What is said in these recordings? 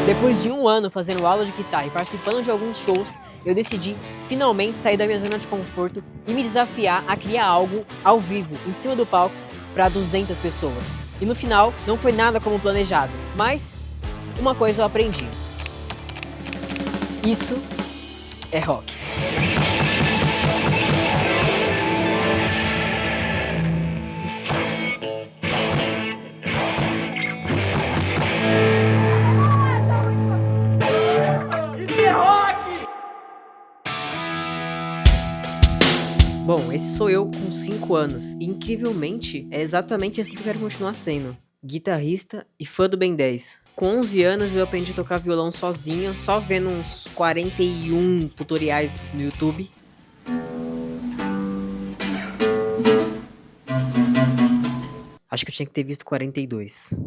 Depois de um ano fazendo aula de guitarra e participando de alguns shows, eu decidi finalmente sair da minha zona de conforto e me desafiar a criar algo ao vivo, em cima do palco, para 200 pessoas. E no final, não foi nada como planejado, mas uma coisa eu aprendi. Isso é rock. Bom, esse sou eu com 5 anos, e incrivelmente é exatamente assim que eu quero continuar sendo. Guitarrista e fã do Ben 10. Com 11 anos eu aprendi a tocar violão sozinho, só vendo uns 41 tutoriais no YouTube. Acho que eu tinha que ter visto 42.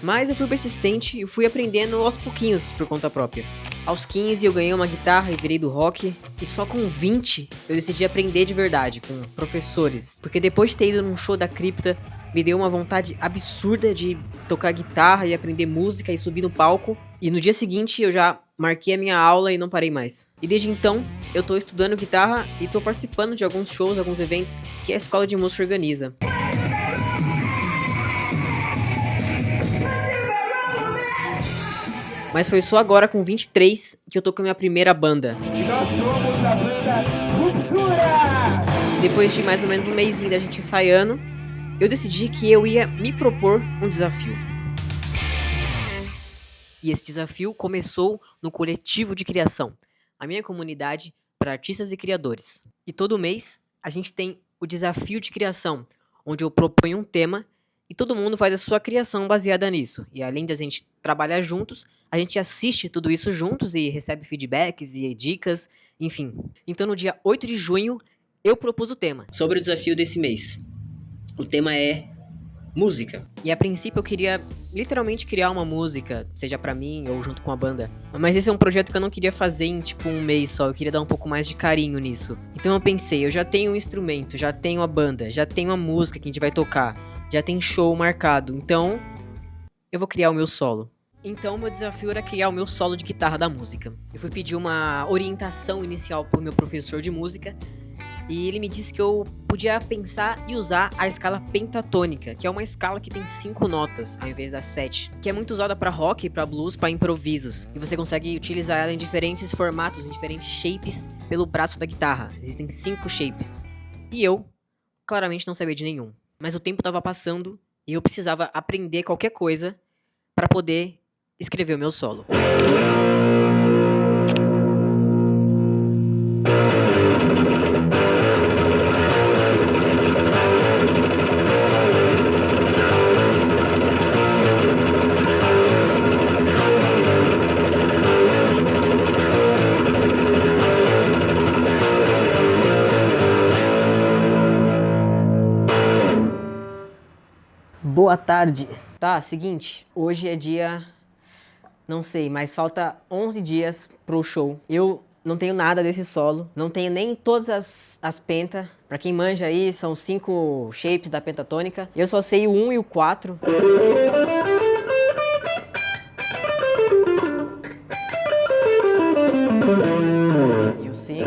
Mas eu fui persistente e fui aprendendo aos pouquinhos por conta própria. Aos 15 eu ganhei uma guitarra e virei do rock, e só com 20 eu decidi aprender de verdade, com professores. Porque depois de ter ido num show da Cripta, me deu uma vontade absurda de tocar guitarra e aprender música e subir no palco. E no dia seguinte eu já marquei a minha aula e não parei mais. E desde então eu tô estudando guitarra e tô participando de alguns shows, alguns eventos que a escola de música organiza. Mas foi só agora, com 23, que eu tô com a minha primeira banda. E nós somos a banda Ruptura! Depois de mais ou menos um mêsinho da gente ensaiando, eu decidi que eu ia me propor um desafio. E esse desafio começou no Coletivo de Criação, a minha comunidade para artistas e criadores. E todo mês a gente tem o Desafio de Criação, onde eu proponho um tema e todo mundo faz a sua criação baseada nisso. E além da gente trabalhar juntos, a gente assiste tudo isso juntos e recebe feedbacks e dicas, enfim. Então no dia 8 de junho, eu propus o tema. Sobre o desafio desse mês. O tema é música. E a princípio eu queria literalmente criar uma música, seja pra mim ou junto com a banda. Mas esse é um projeto que eu não queria fazer em tipo um mês só, eu queria dar um pouco mais de carinho nisso. Então eu pensei, eu já tenho um instrumento, já tenho a banda, já tenho a música que a gente vai tocar, já tem show marcado, então eu vou criar o meu solo. Então meu desafio era criar o meu solo de guitarra da música. Eu fui pedir uma orientação inicial pro meu professor de música, e ele me disse que eu podia pensar e usar a escala pentatônica, que é uma escala que tem 5 notas, ao invés das 7, que é muito usada para rock, para blues, para improvisos, e você consegue utilizar ela em diferentes formatos, em diferentes shapes, pelo braço da guitarra. Existem 5 shapes. E eu, claramente, não sabia de nenhum. Mas o tempo estava passando, e eu precisava aprender qualquer coisa para poder escrever o meu solo. Boa tarde. Tá, seguinte, hoje é dia... não sei, mas falta 11 dias pro show. Eu não tenho nada desse solo, não tenho nem todas as pentas. Pra quem manja aí, são 5 shapes da pentatônica. Eu só sei o 1 e o 4. E o 5.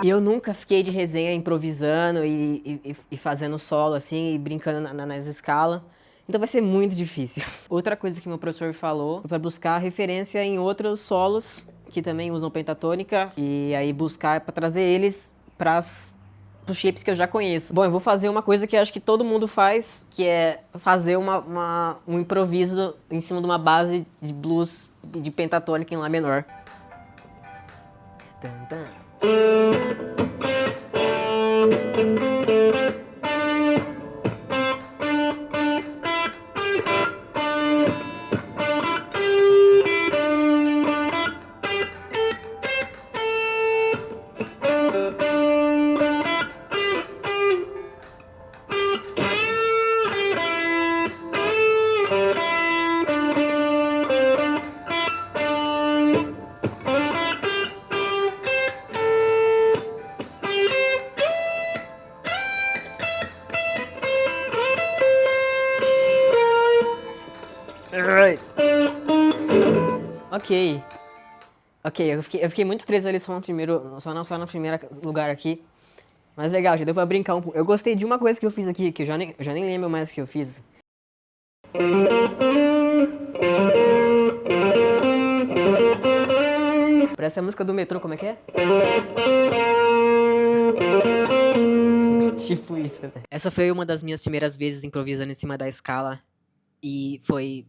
Eu nunca fiquei de resenha improvisando e fazendo solo assim, e brincando nas escalas. Então vai ser muito difícil. Outra coisa que meu professor falou foi para buscar referência em outros solos que também usam pentatônica. E aí buscar para trazer eles para os shapes que eu já conheço. Bom, eu vou fazer uma coisa que eu acho que todo mundo faz, que é fazer um improviso em cima de uma base de blues de pentatônica em Lá menor. Ok. Ok, eu fiquei muito preso ali só no primeiro lugar aqui. Mas legal, já deu pra brincar um pouco. Eu gostei de uma coisa que eu fiz aqui, que eu já nem lembro mais o que eu fiz. Parece a música do metrô, como é que é? Tipo isso, né? Essa foi uma das minhas primeiras vezes improvisando em cima da escala. E foi...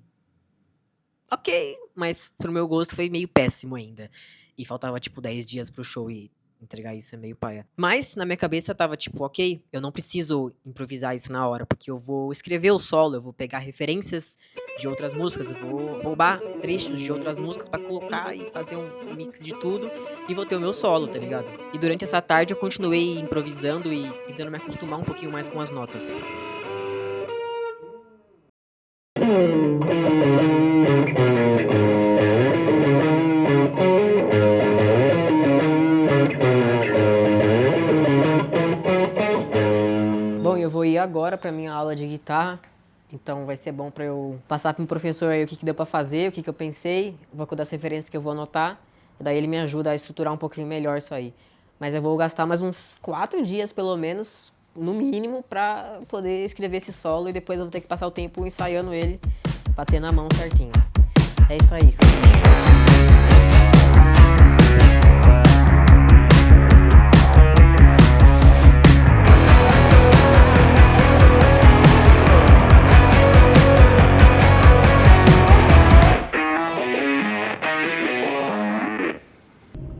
ok, mas pro meu gosto foi meio péssimo ainda. E faltava, tipo, 10 dias pro show e entregar isso é meio paia. Mas, na minha cabeça, tava tipo, ok, eu não preciso improvisar isso na hora, porque eu vou escrever o solo, eu vou pegar referências de outras músicas, eu vou roubar trechos de outras músicas pra colocar e fazer um mix de tudo e vou ter o meu solo, tá ligado? E durante essa tarde eu continuei improvisando e tentando me acostumar um pouquinho mais com as notas. Bom, eu vou ir agora pra minha aula de guitarra, então vai ser bom pra eu passar pro professor aí o que deu pra fazer, o que eu pensei, um pouco das referências que eu vou anotar, e daí ele me ajuda a estruturar um pouquinho melhor isso aí. Mas eu vou gastar mais uns 4 dias, pelo menos, no mínimo, pra poder escrever esse solo, e depois eu vou ter que passar o tempo ensaiando ele pra ter na mão certinho. É isso aí.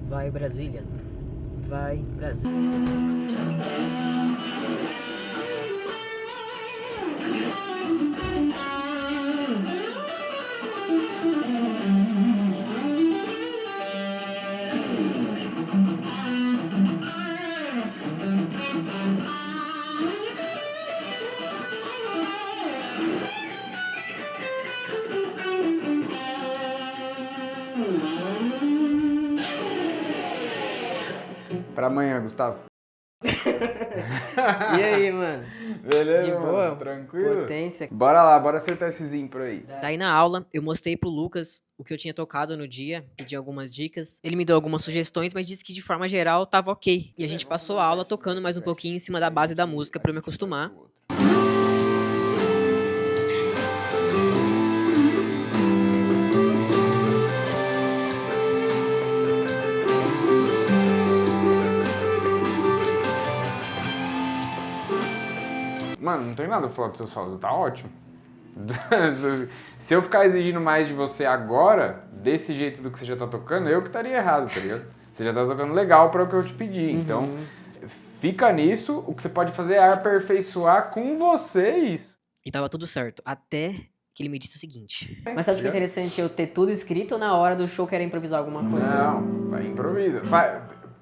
Vai, Brasília. Vai, Brasília. Pra amanhã, Gustavo. E aí, mano? Beleza, De boa? mano? Tranquilo? Potência. Bora lá, bora acertar esses impro aí. Daí na aula, eu mostrei pro Lucas o que eu tinha tocado no dia, pedi algumas dicas. Ele me deu algumas sugestões, mas disse que de forma geral tava ok. E a gente passou a aula tocando mais um pouquinho em cima da base da música pra eu me acostumar. Mano, não tem nada pra falar do seu solo, tá ótimo. Se eu ficar exigindo mais de você agora, desse jeito do que você já tá tocando, eu que estaria errado, tá ligado? Você já tá tocando legal para o que eu te pedi. Então, fica nisso. O que você pode fazer é aperfeiçoar com você isso. E tava tudo certo, até que ele me disse o seguinte. Mas você acha que é interessante eu ter tudo escrito ou na hora do show querer improvisar alguma coisa? Não, vai, improvisa.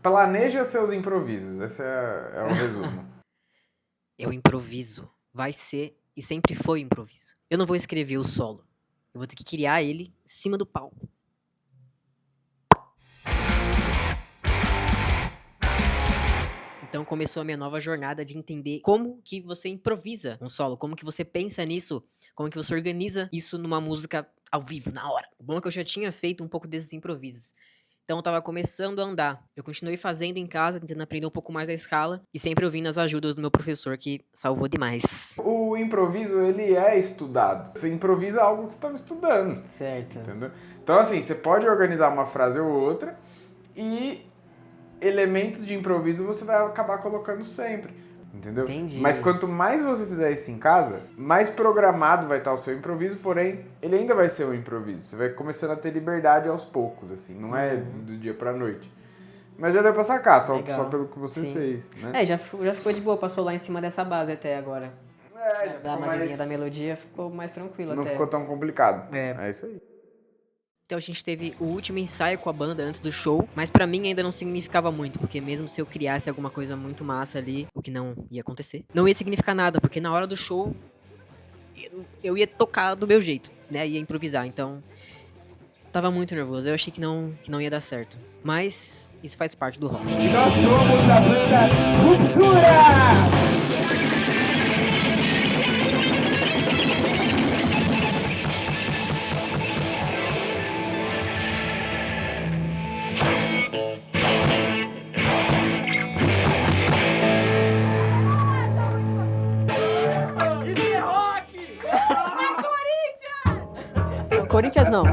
Planeja seus improvisos, esse é o resumo. Eu improviso. Vai ser e sempre foi improviso. Eu não vou escrever o solo. Eu vou ter que criar ele em cima do palco. Então começou a minha nova jornada de entender como que você improvisa um solo, como que você pensa nisso, como que você organiza isso numa música ao vivo, na hora. O bom é que eu já tinha feito um pouco desses improvisos. Então eu tava começando a andar. Eu continuei fazendo em casa, tentando aprender um pouco mais a escala e sempre ouvindo as ajudas do meu professor, que salvou demais. O improviso, ele é estudado. Você improvisa algo que você estava estudando. Certo. Entendeu? Então, assim, você pode organizar uma frase ou outra e elementos de improviso você vai acabar colocando sempre. Entendeu? Entendi. Mas quanto mais você fizer isso em casa, mais programado vai estar o seu improviso, porém, ele ainda vai ser um improviso. Você vai começando a ter liberdade aos poucos, assim, não é do dia pra noite. Mas já deu pra sacar, só pelo que você fez, né? Já ficou de boa, passou lá em cima dessa base até agora. Já Da ficou basezinha da melodia ficou mais tranquilo Não até. ficou tão complicado. É isso aí. Então a gente teve o último ensaio com a banda antes do show, mas pra mim ainda não significava muito, porque mesmo se eu criasse alguma coisa muito massa ali, o que não ia acontecer, não ia significar nada, porque na hora do show eu ia tocar do meu jeito, né, ia improvisar, então tava muito nervoso, eu achei que não ia dar certo, mas isso faz parte do rock. Nós somos a banda Ruptura! Corinthians não.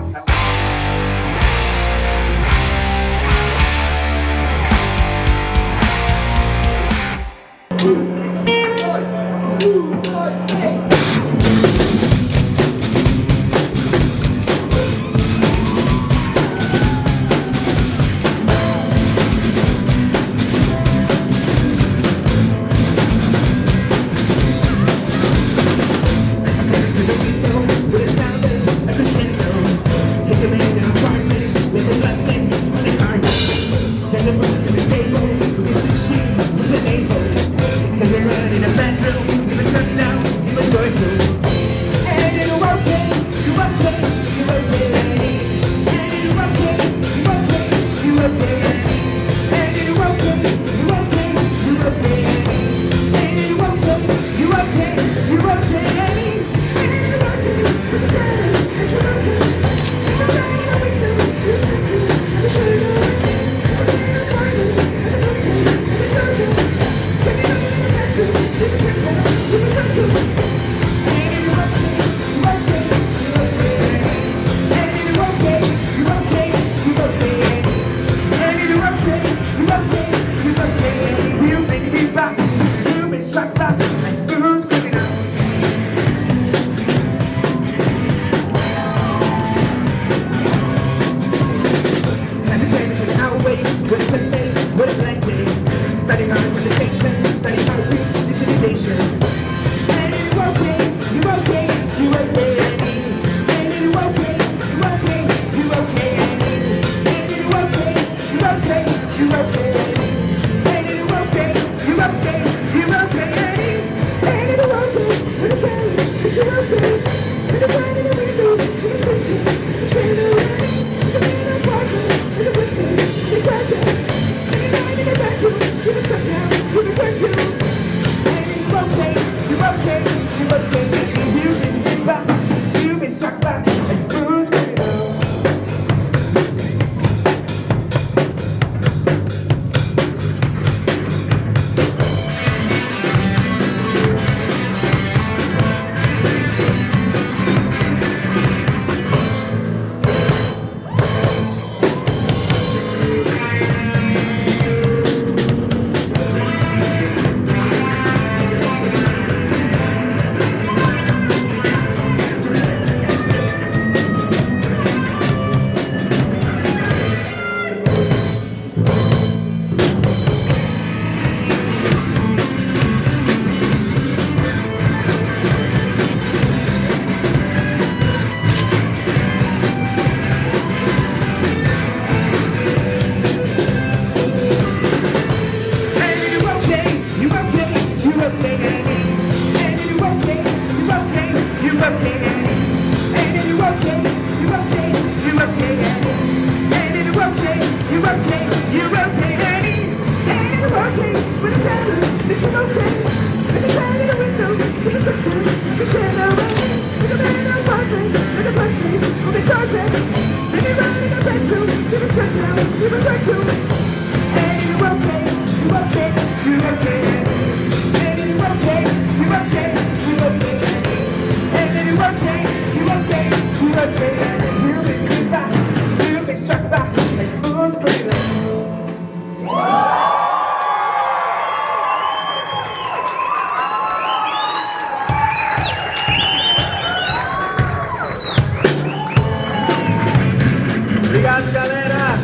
Obrigado, galera!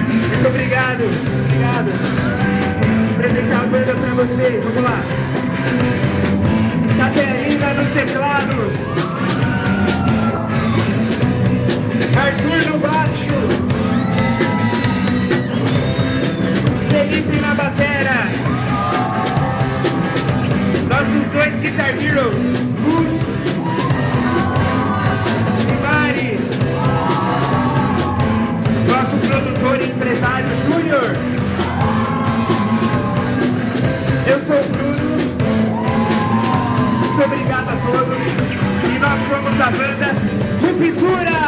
Muito obrigado! Obrigado! Vou apresentar a banda pra vocês, vamos lá! Caterina nos teclados! Arthur no baixo! Felipe na batera! Nossos dois Guitar Heroes, Gus e Mari! Nosso produtor e empresário Júnior. Eu sou o Bruno. Muito obrigado a todos. E nós somos a banda Ruptura.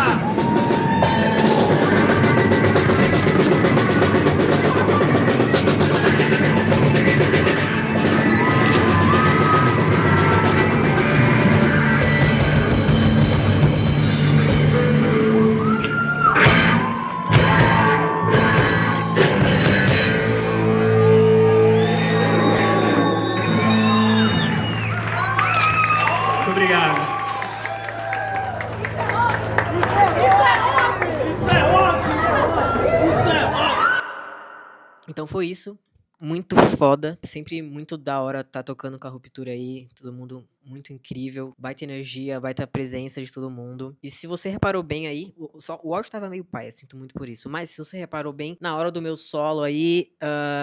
Então foi isso. Muito foda. Sempre muito da hora tá tocando com a Ruptura aí. Todo mundo muito incrível. Baita energia, baita presença de todo mundo. E se você reparou bem aí, o áudio tava meio paia, sinto muito por isso. Mas se você reparou bem, na hora do meu solo aí,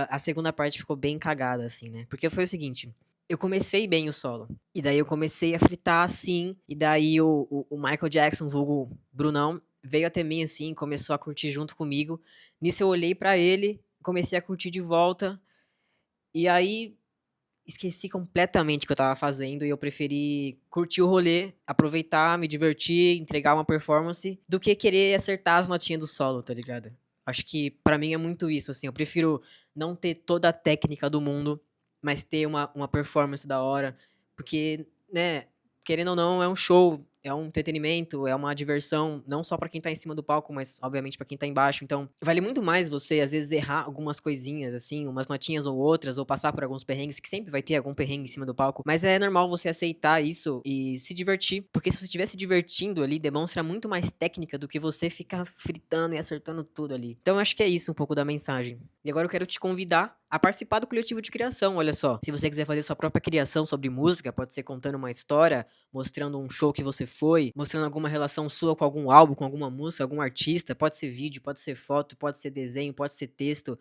a segunda parte ficou bem cagada, assim, né? Porque foi o seguinte. Eu comecei bem o solo. E daí eu comecei a fritar assim. E daí o Michael Jackson, vulgo Brunão, veio até mim assim, começou a curtir junto comigo. Nisso eu olhei pra ele, comecei a curtir de volta. E aí esqueci completamente o que eu tava fazendo e eu preferi curtir o rolê, aproveitar, me divertir, entregar uma performance, do que querer acertar as notinhas do solo, tá ligado? Acho que pra mim é muito isso, assim. Eu prefiro não ter toda a técnica do mundo, mas ter uma performance da hora. Porque, né, querendo ou não, é um show, é um entretenimento, é uma diversão, não só pra quem tá em cima do palco, mas obviamente pra quem tá embaixo. Então, vale muito mais você, às vezes, errar algumas coisinhas, assim, umas notinhas ou outras, ou passar por alguns perrengues, que sempre vai ter algum perrengue em cima do palco. Mas é normal você aceitar isso e se divertir, porque se você estiver se divertindo ali, demonstra muito mais técnica do que você ficar fritando e acertando tudo ali. Então, eu acho que é isso um pouco da mensagem. E agora eu quero te convidar a participar do coletivo de criação, olha só. Se você quiser fazer sua própria criação sobre música, pode ser contando uma história, mostrando um show que você foi, mostrando alguma relação sua com algum álbum, com alguma música, algum artista, pode ser vídeo, pode ser foto, pode ser desenho, pode ser texto,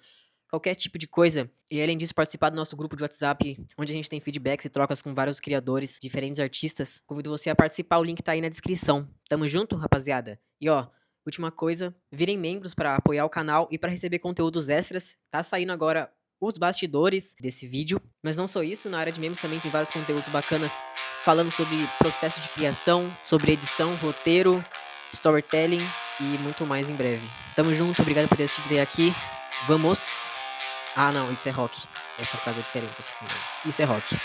qualquer tipo de coisa. E além disso, participar do nosso grupo de WhatsApp, onde a gente tem feedbacks e trocas com vários criadores, diferentes artistas. Convido você a participar, o link tá aí na descrição. Tamo junto, rapaziada? E ó, última coisa, virem membros para apoiar o canal e para receber conteúdos extras. Tá saindo agora os bastidores desse vídeo, mas não só isso, na área de memes também tem vários conteúdos bacanas falando sobre processo de criação, sobre edição, roteiro, storytelling e muito mais em breve. Tamo junto, obrigado por ter assistido até aqui. Vamos! Ah, não, isso é rock. Essa frase é diferente essa semana. Isso é rock.